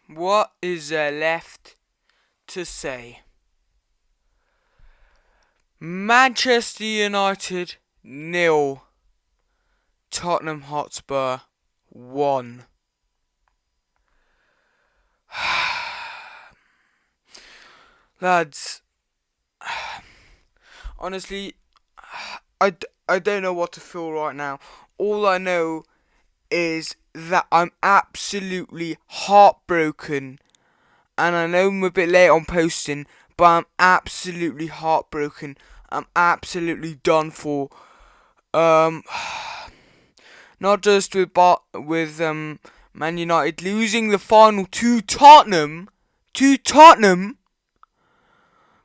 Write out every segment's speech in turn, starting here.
What is there left to say? Manchester United 0, Tottenham Hotspur 1. Lads, honestly, I don't know what to feel right now. All I know is that I'm absolutely heartbroken. And I know I'm a bit late on posting, but I'm absolutely heartbroken. I'm absolutely done for. Um, Not just with Man United losing the final to Tottenham,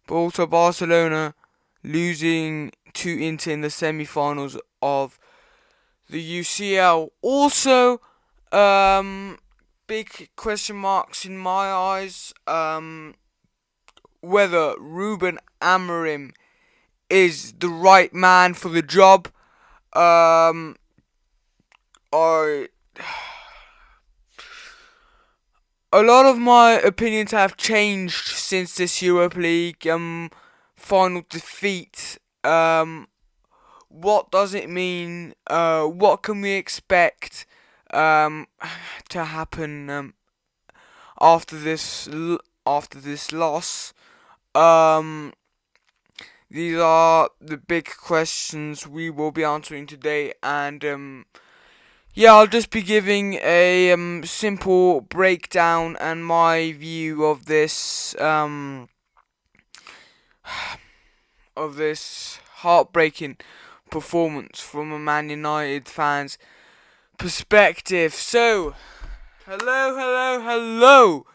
but also Barcelona losing to Inter in the semi-finals of the UCL. Also, big question marks in my eyes. Whether Ruben Amorim is the right man for the job. I A lot of my opinions have changed since this Europa League final defeat. What does it mean? What can we expect um, to happen after this loss? Um, these are the big questions we will be answering today, and yeah, I'll just be giving a simple breakdown and my view of this heartbreaking performance from a Man United fan's perspective. So, hello.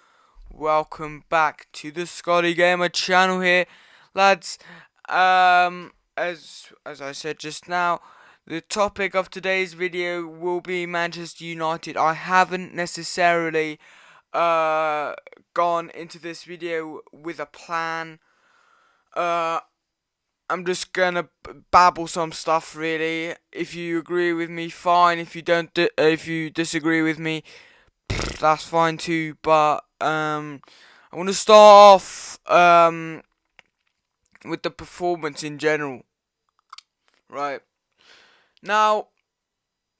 Welcome back to the Scotty Gamer channel here, lads. As I said just now, the topic of today's video will be Manchester United. I haven't necessarily gone into this video with a plan. I'm just gonna babble some stuff, really. If you agree with me, fine. If you don't, if you disagree with me, that's fine too. But I want to start off with the performance in general. Right now,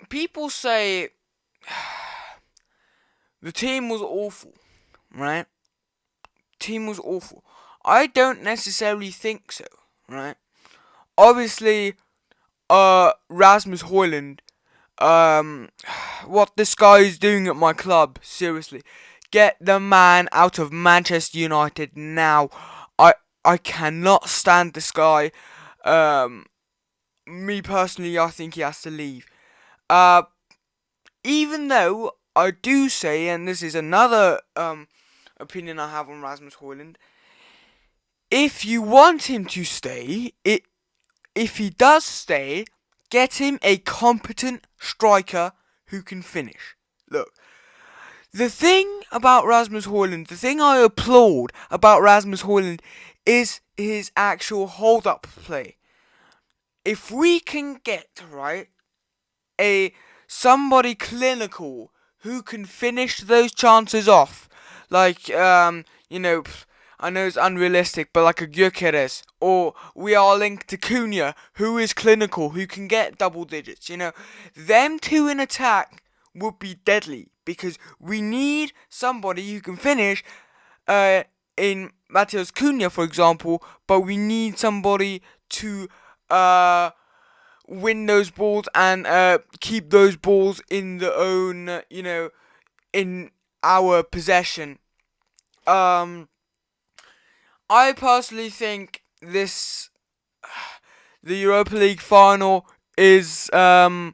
people say the team was awful. Right, team was awful. I don't necessarily think so. Right, obviously, Rasmus Højlund. What this guy is doing at my club, seriously. Get the man out of Manchester United now. I cannot stand this guy. Me personally, I think he has to leave. Even though I do say, and this is another opinion I have on Rasmus Højlund, if you want him to stay, if he does stay, get him a competent striker who can finish. Look, the thing about Rasmus Højlund, the thing I applaud about Rasmus Højlund is his actual hold-up play. If we can get, right, somebody clinical who can finish those chances off, like, I know it's unrealistic, but like a Gyökeres, or we are linked to Cunha, who is clinical, who can get double digits, them two in attack would be deadly, because we need somebody who can finish, in Matheus Cunha, for example, but we need somebody to, win those balls and, keep those balls in the own, in our possession. I personally think the Europa League final is, from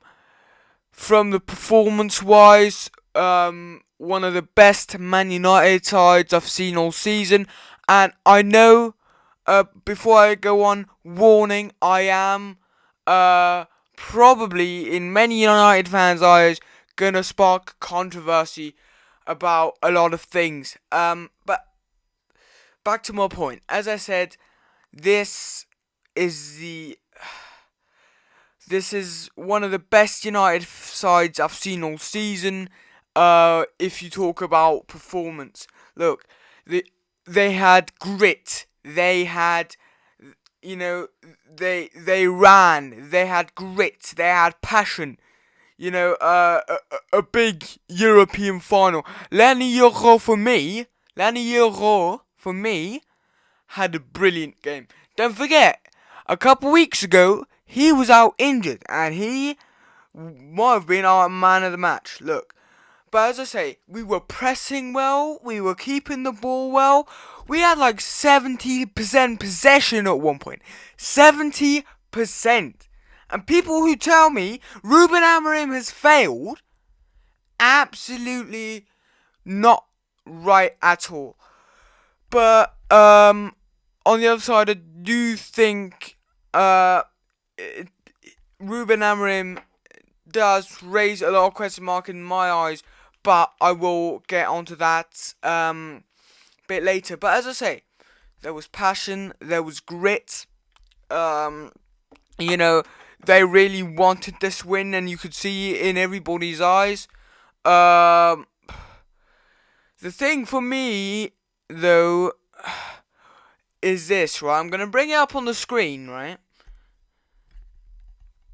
the performance-wise, one of the best Man United sides I've seen all season. And I know, before I go on, warning, I am, probably, in many United fans' eyes, gonna spark controversy about a lot of things. But back to my point. As I said, this is one of the best United sides I've seen all season. If you talk about performance, look, they had grit. They had, they ran. They had grit. They had passion. A big European final. Lenny Euro for me. Had a brilliant game. Don't forget, a couple weeks ago, he was out injured, and he might have been our man of the match. Look, but as I say, we were pressing well, we were keeping the ball well. We had like 70% possession at one point. 70%. And people who tell me Ruben Amorim has failed, absolutely not right at all. But on the other side, I do think Ruben Amorim does raise a lot of question mark in my eyes, but I will get onto that a bit later. But as I say, there was passion, there was grit. They really wanted this win, and you could see it in everybody's eyes. The thing for me, though, is this, right? I'm going to bring it up on the screen, right?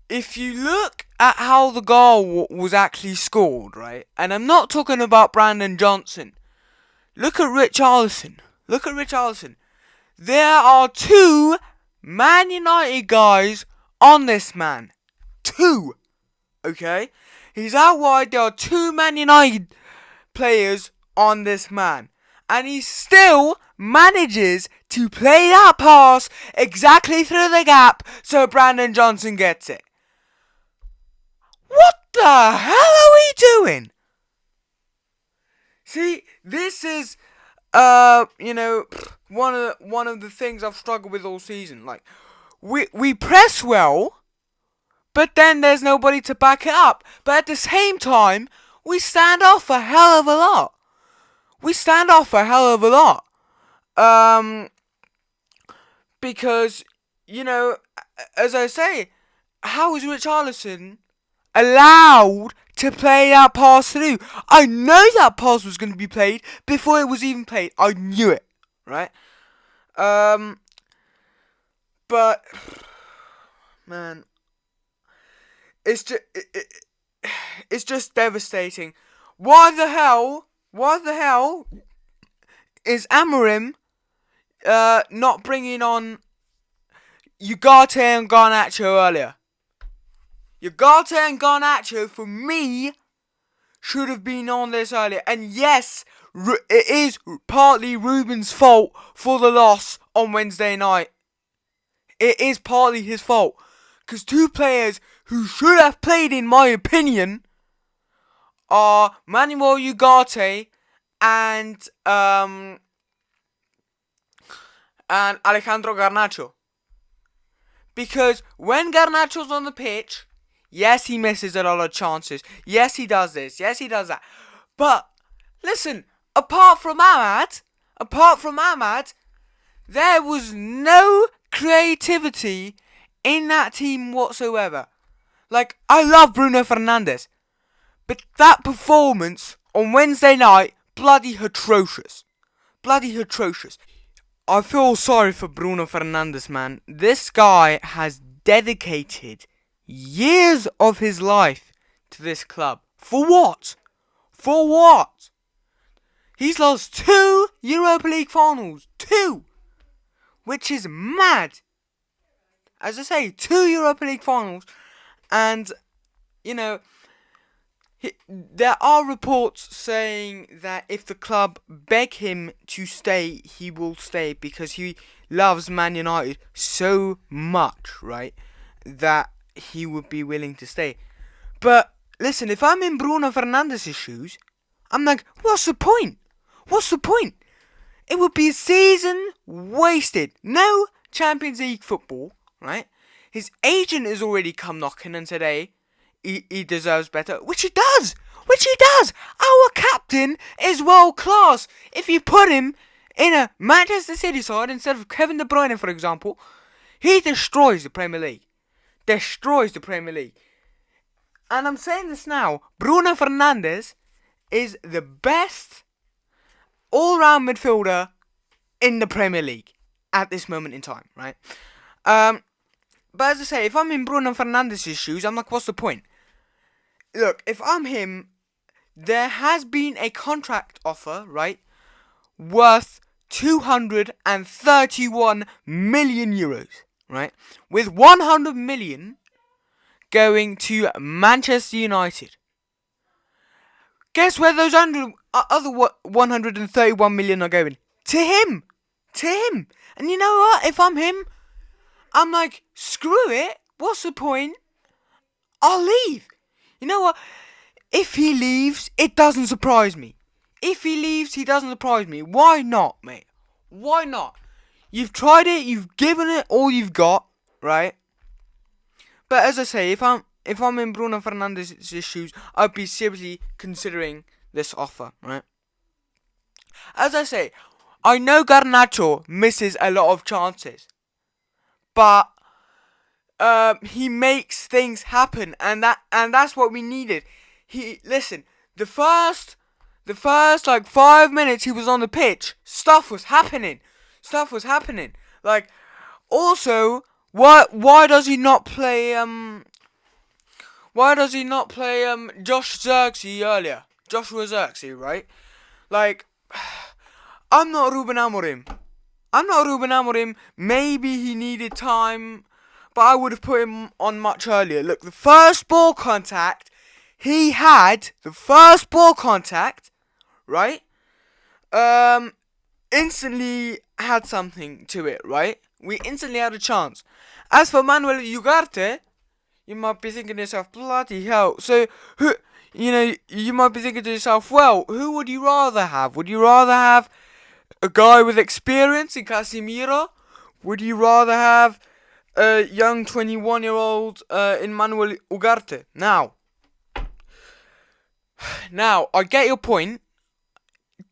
If you look at how the goal was actually scored, right? And I'm not talking about Brandon Johnson. Look at Richarlison. There are 2 Man United guys on this man. 2. Okay? He's out wide. There are 2 Man United players on this man. And he still manages to play that pass exactly through the gap so Brandon Johnson gets it. What the hell are we doing? See, this is, one of the things I've struggled with all season. Like, we press well, but then there's nobody to back it up. But at the same time, we stand off a hell of a lot. Because, as I say, how is Richarlison allowed to play that pass through? I know that pass was going to be played before it was even played. I knew it, right? But man, it's just devastating. Why the hell is Amorim not bringing on Ugarte and Garnacho earlier? Ugarte and Garnacho, for me, should have been on this earlier. And yes, it is partly Ruben's fault for the loss on Wednesday night. It is partly his fault. Because 2 players who should have played, in my opinion, are Manuel Ugarte and Alejandro Garnacho. Because when Garnacho's on the pitch, yes, he misses a lot of chances. Yes, he does this. Yes, he does that. But, listen, apart from Ahmad, there was no creativity in that team whatsoever. Like, I love Bruno Fernandes, but that performance on Wednesday night, bloody atrocious. I feel sorry for Bruno Fernandes, man. This guy has dedicated years of his life to this club. For what? He's lost 2 Europa League finals. 2! Which is mad. As I say, 2 Europa League finals. And, there are reports saying that if the club beg him to stay, he will stay because he loves Man United so much, right, that he would be willing to stay. But listen, if I'm in Bruno Fernandes' shoes, I'm like, what's the point? It would be a season wasted. No Champions League football, right? His agent has already come knocking and said, hey, he deserves better, which he does. Our captain is world class. If you put him in a Manchester City side instead of Kevin De Bruyne, for example, he destroys the Premier League. And I'm saying this now, Bruno Fernandes is the best all-round midfielder in the Premier League at this moment in time, right? But as I say, if I'm in Bruno Fernandes' shoes, I'm like, what's the point? Look, if I'm him, there has been a contract offer, right, worth 231 million euros, right, with 100 million going to Manchester United. Guess where those other 131 million are going? To him! To him! And you know what? If I'm him, I'm like, screw it. What's the point? I'll leave. You know what? If he leaves, it doesn't surprise me. If he leaves, he doesn't surprise me. Why not, mate? Why not? You've tried it. You've given it all you've got, right? But as I say, if I'm in Bruno Fernandes' shoes, I'd be seriously considering this offer, right? As I say, I know Garnacho misses a lot of chances, but he makes things happen, and that's what we needed. The first like 5 minutes he was on the pitch, stuff was happening. Like, also, why does he not play Joshua Zirkzee, right? Like, I'm not Ruben Amorim. Maybe he needed time, but I would have put him on much earlier. Look, the first ball contact, right? Instantly had something to it, right? We instantly had a chance. As for Manuel Ugarte, you might be thinking to yourself, bloody hell. So, you might be thinking to yourself, well, who would you rather have? Would you rather have a guy with experience in Casemiro? Would you rather have a young 21-year-old in Manuel Ugarte? Now, I get your point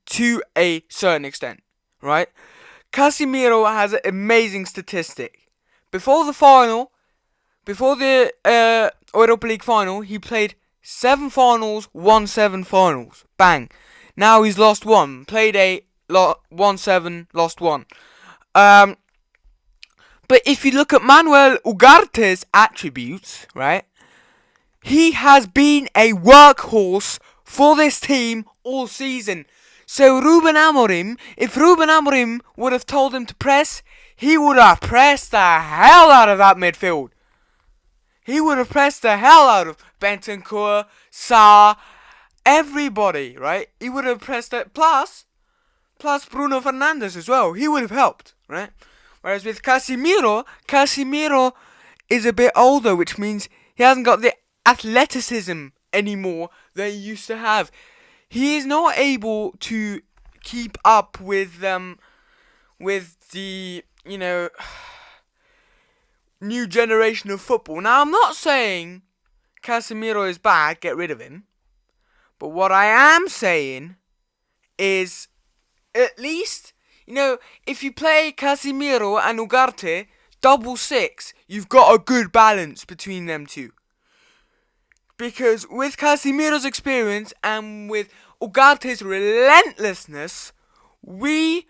to a certain extent, right? Casemiro has an amazing statistic. Before the Europa League final, he played 7 finals, won 7 finals. Bang. Now he's lost 1. Played won 7, lost 1. But if you look at Manuel Ugarte's attributes, right, he has been a workhorse for this team all season. So if Ruben Amorim would have told him to press, he would have pressed the hell out of that midfield. He would have pressed the hell out of Bentancur, Sarr, everybody, right? He would have pressed it. Plus Bruno Fernandes as well. He would have helped, right? Whereas with Casemiro is a bit older, which means he hasn't got the athleticism anymore that he used to have. He is not able to keep up with the new generation of football. Now, I'm not saying Casemiro is bad, get rid of him. But what I am saying is, at least, if you play Casemiro and Ugarte, 6-6, you've got a good balance between them two. Because with Casemiro's experience and with Ugarte's relentlessness, we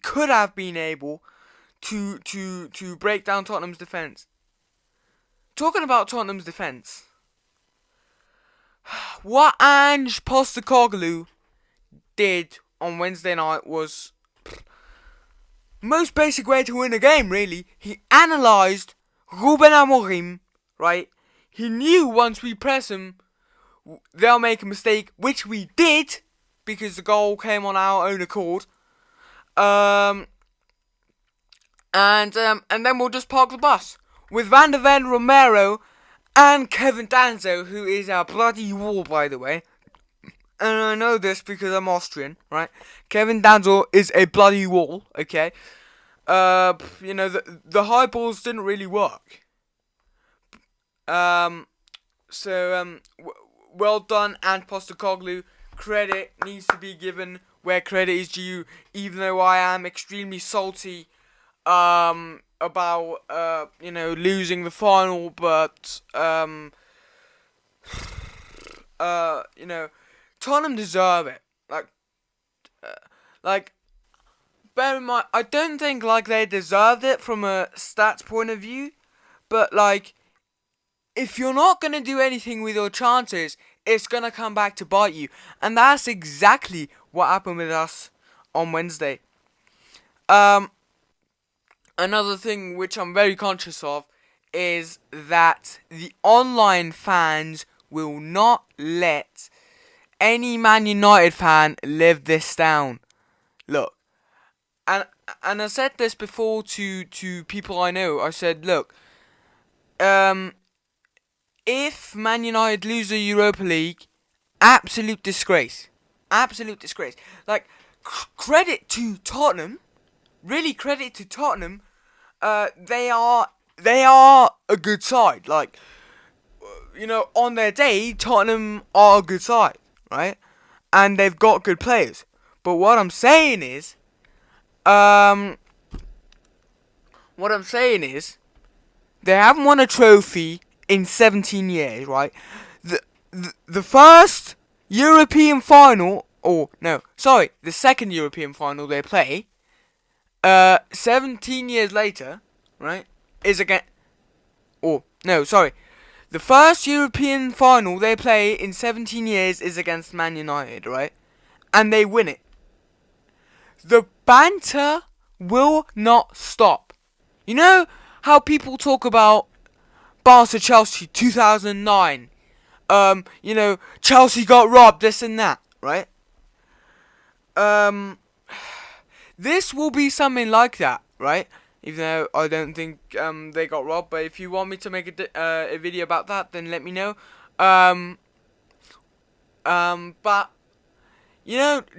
could have been able to break down Tottenham's defence. Talking about Tottenham's defence, what Ange Postecoglou did on Wednesday night was most basic way to win a game, really. He analysed Ruben Amorim, right? He knew once we press him, they'll make a mistake, which we did, because the goal came on our own accord. And then we'll just park the bus. With Van der Ven, Romero, and Kevin Danzo, who is a bloody wall, by the way. And I know this because I'm Austrian, right? Kevin Danzo is a bloody wall, okay? The high balls didn't really work. Well done, and Postecoglou. Credit needs to be given where credit is due, even though I am extremely salty about losing the final, but Tottenham deserve it. Like, bear in mind, I don't think like they deserved it from a stats point of view, but like, if you're not gonna do anything with your chances, it's gonna come back to bite you, and that's exactly what happened with us on Wednesday. Another thing which I'm very conscious of is that the online fans will not let any Man United fan live this down. Look, and I said this before to people I know. I said, look, if Man United lose the Europa League, absolute disgrace, absolute disgrace. Like, credit to Tottenham, really credit to Tottenham. They are a good side. Like, on their day, Tottenham are a good side, right? And they've got good players. But what I'm saying is, they haven't won a trophy in 17 years, right? The first European final, the second European final they play, 17 years later, right, is again, the first European final they play in 17 years is against Man United, right? And they win it. The banter will not stop. You know how people talk about Barca Chelsea 2009? Chelsea got robbed, this and that, right? This will be something like that, right? Even though I don't think they got robbed, but if you want me to make a video about that, then let me know. But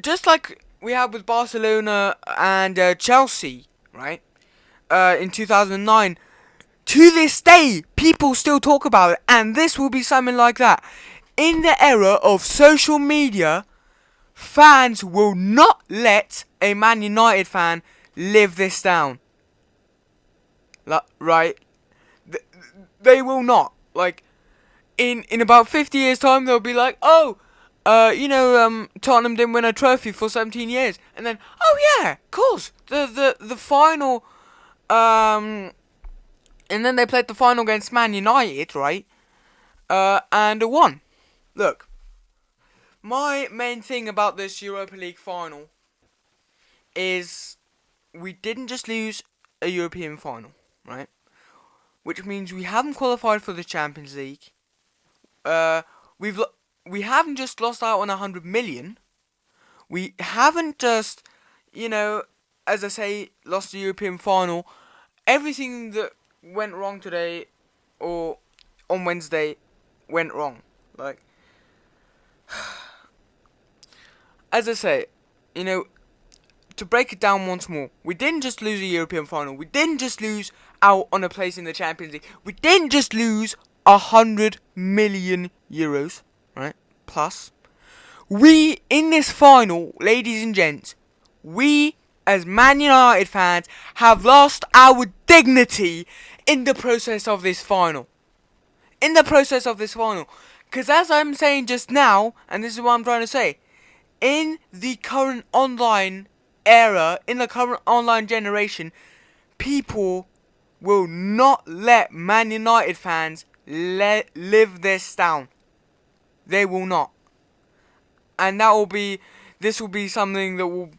just like we had with Barcelona and Chelsea, right? In 2009, to this day, people still talk about it, and this will be something like that. In the era of social media, fans will not let a Man United fan live this down. Right? They will not. Like, in about 50 years' time, they'll be like, Tottenham didn't win a trophy for 17 years. And then, oh yeah, of course, the final, and then they played the final against Man United, right? And won. Look, my main thing about this Europa League final is we didn't just lose a European final, right? Which means we haven't qualified for the Champions League. We haven't just lost out on 100 million. We haven't just, as I say, lost the European final. Everything that went wrong today or on Wednesday went wrong. Like, as I say, to break it down once more, we didn't just lose a European final. We didn't just lose out on a place in the Champions League. We didn't just lose 100 million euros, right? Plus, we, in this final, ladies and gents, we, as Man United fans, have lost our dignity in the process of this final. Because as I'm saying just now, and this is what I'm trying to say, in the current online era, in the current online generation, people will not let Man United fans live this down. They will not. And this will be something that will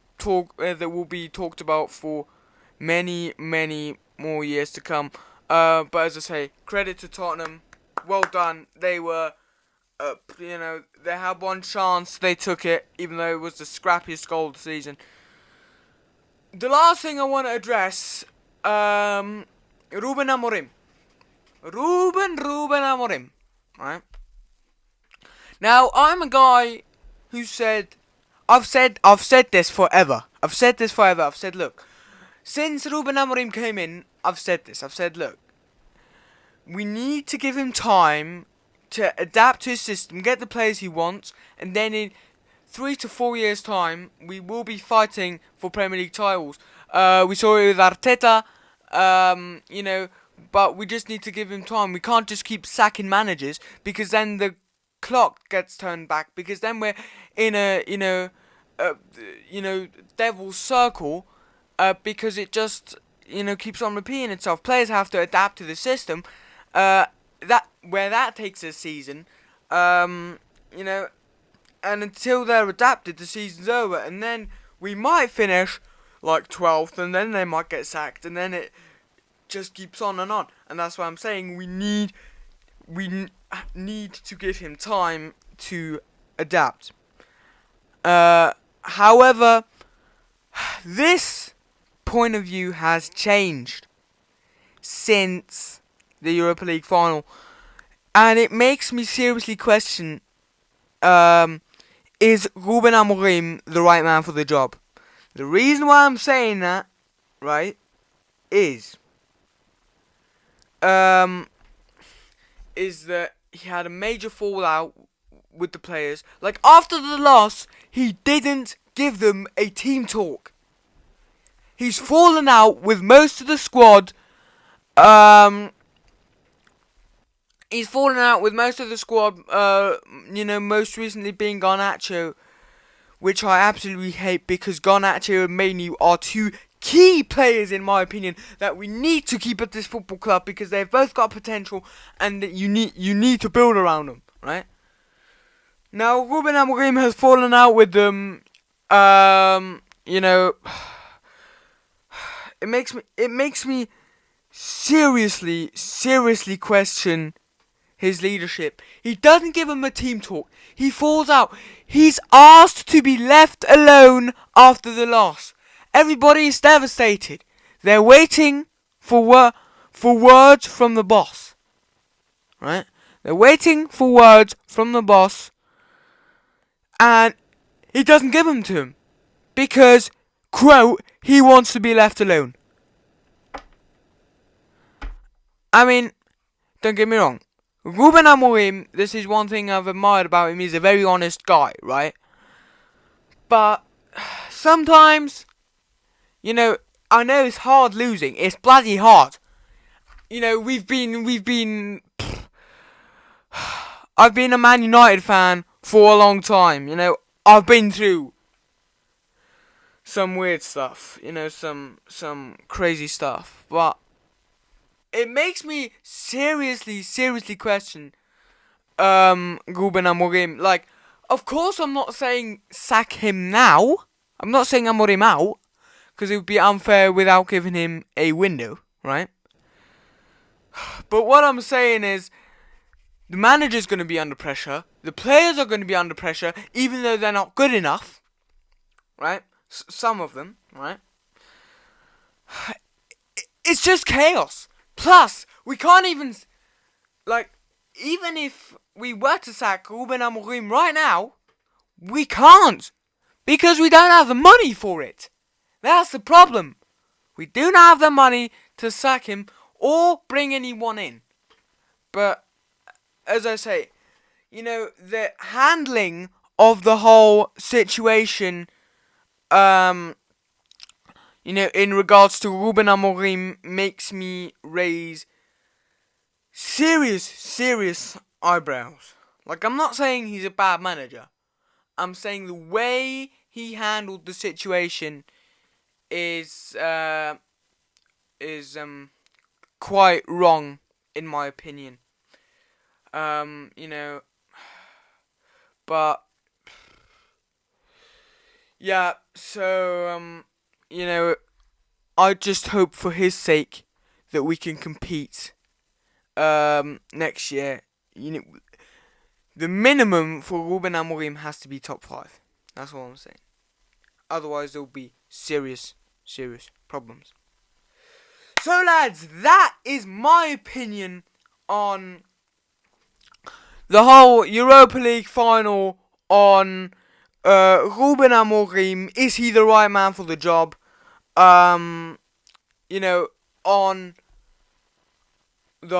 be talked about for many, many more years to come. But as I say, credit to Tottenham. Well done. They were, they had one chance. They took it, even though it was the scrappiest goal of the season. The last thing I want to address, Ruben Amorim. Ruben Amorim. Right? Now, I'm a guy who said, I've said this forever. I've said, look, since Ruben Amorim came in, I've said, look, we need to give him time to adapt to his system, get the players he wants, and then in 3 to 4 years' time, we will be fighting for Premier League titles. We saw it with Arteta, but we just need to give him time. We can't just keep sacking managers, because then the clock gets turned back, because then we're in a devil's circle, because it just keeps on repeating itself. Players have to adapt to the system. That takes a season. And until they're adapted, the season's over, and then we might finish like 12th, and then they might get sacked, and then it just keeps on, and that's why I'm saying we need to give him time to adapt. However, this point of view has changed since the Europa League final, and it makes me seriously question, is Ruben Amorim the right man for the job? The reason why I'm saying that, right, is that he had a major fallout with the players. Like, after the loss, he didn't give them a team talk. He's fallen out with most of the squad. Most recently being Garnacho, which I absolutely hate, because Garnacho and Mainu are two key players, in my opinion, that we need to keep at this football club, because they've both got potential, and you need to build around them, right? Now, Ruben Amorim has fallen out with them. It makes me seriously question his leadership. He doesn't give him a team talk. He falls out. He's asked to be left alone after the loss. Everybody is devastated. They're waiting for words from the boss. Right? They're waiting for words from the boss, and he doesn't give them to him, because, quote, he wants to be left alone. I mean, don't get me wrong. Ruben Amorim, this is one thing I've admired about him, he's a very honest guy, right? But sometimes, I know it's hard losing. It's bloody hard. I've been a Man United fan for a long time. I've been through some weird stuff. Some crazy stuff. But it makes me seriously question Ruben Amorim. Like, of course I'm not saying sack him now. I'm not saying Amorim out, because it would be unfair without giving him a window, right? But what I'm saying is, the manager's going to be under pressure. The players are going to be under pressure, even though they're not good enough, right? Some of them, right? It's just chaos. Plus, we can't even, even if we were to sack Ruben Amorim right now, we can't, because we don't have the money for it. That's the problem. We do not have the money to sack him or bring anyone in. But, as I say, the handling of the whole situation, in regards to Ruben Amorim, makes me raise serious eyebrows. Like, I'm not saying he's a bad manager. I'm saying the way he handled the situation is quite wrong, in my opinion. But yeah, so I just hope for his sake that we can compete next year. The minimum for Ruben Amorim has to be top 5. That's all I'm saying. Otherwise, there'll be serious problems. So, lads, that is my opinion on the whole Europa League final, on Ruben Amorim. Is he the right man for the job? On the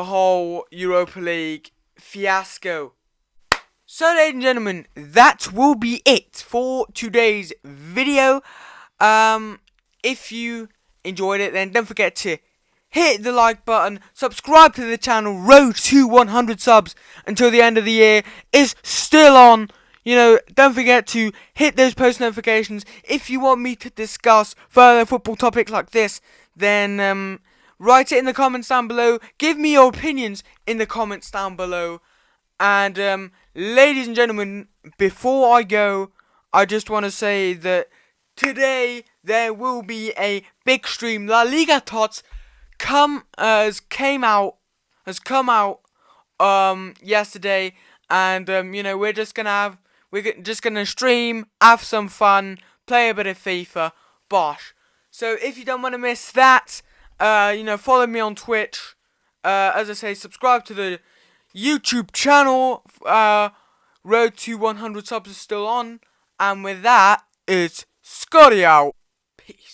whole Europa League fiasco. So, ladies and gentlemen, that will be it for today's video. If you enjoyed it, then don't forget to hit the like button, subscribe to the channel. Road to 100 subs until the end of the year is still on. Don't forget to hit those post notifications. If you want me to discuss further football topics like this, then write it in the comments down below. Give me your opinions in the comments down below. And ladies and gentlemen, before I go, I just want to say that today there will be a big stream. La Liga Tots has come out yesterday, and we're just gonna stream, have some fun, play a bit of FIFA, bosh. So if you don't want to miss that, follow me on Twitch. As I say, subscribe to the YouTube channel. Road to 100 subs is still on, and with that, it's Scotty out. Peace.